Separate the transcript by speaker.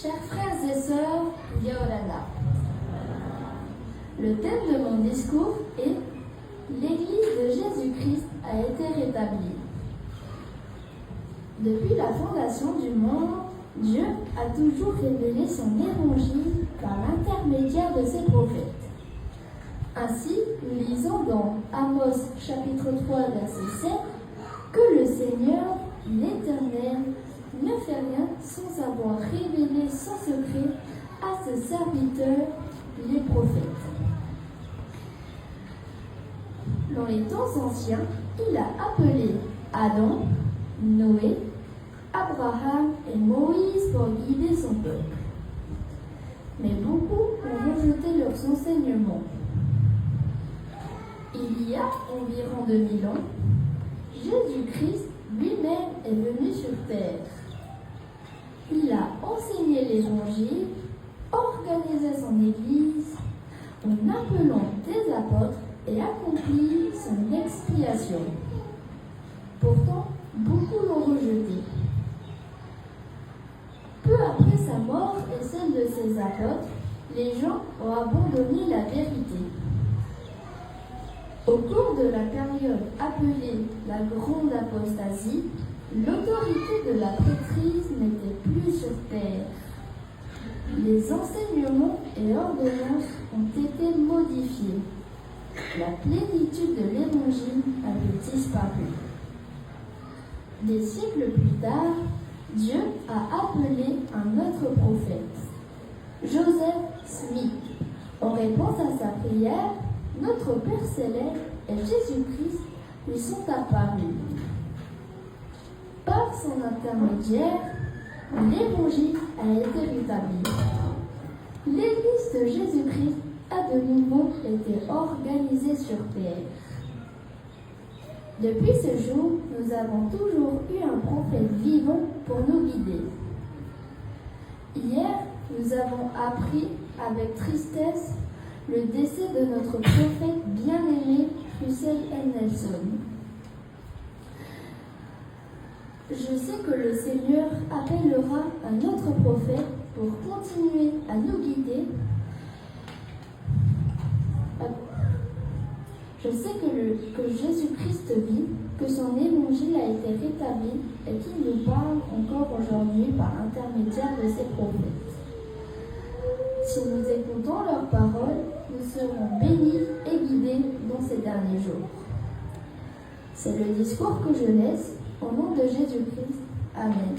Speaker 1: Chers frères et sœurs, Yaolana, le thème de mon discours est L'Église de Jésus-Christ a été rétablie. Depuis la fondation du monde, Dieu a toujours révélé son évangile par l'intermédiaire de ses prophètes. Ainsi, nous lisons dans Amos chapitre 3 verset 7 que le Seigneur, l'Éternel, ne fait rien sans avoir révélé son secret à ses serviteurs, les prophètes. Dans les temps anciens, il a appelé Adam, Noé, Abraham et Moïse pour guider son peuple. Mais beaucoup ont rejeté leurs enseignements. Il y a environ 2000 ans, Jésus-Christ lui-même est venu sur terre. Il a enseigné l'Évangile, organisé son Église, en appelant des apôtres et accompli son expiation. Pourtant, beaucoup l'ont rejeté. Peu après sa mort et celle de ses apôtres, les gens ont abandonné la vérité. Au cours de la période appelée la Grande Apostasie, l'autorité de la prêtrise n'était plus sur terre. Les enseignements et ordonnances ont été modifiés. La plénitude de l'Évangile avait disparu. Des siècles plus tard, Dieu a appelé un autre prophète, Joseph Smith. En réponse à sa prière, notre Père Céleste et Jésus-Christ lui sont apparus. Par son intermédiaire, l'Évangile a été rétabli. L'Église de Jésus-Christ a de nouveau été organisée sur terre. Depuis ce jour, nous avons toujours eu un prophète vivant pour nous guider. Hier, nous avons appris avec tristesse le décès de notre prophète bien-aimé, Russell M. Nelson. Je sais que le Seigneur appellera un autre prophète pour continuer à nous guider. Je sais que Jésus-Christ vit, que son évangile a été rétabli et qu'il nous parle encore aujourd'hui par l'intermédiaire de ses prophètes. Si nous écoutons leurs paroles, nous serons bénis et guidés dans ces derniers jours. C'est le discours que je laisse au nom de Jésus-Christ. Amen.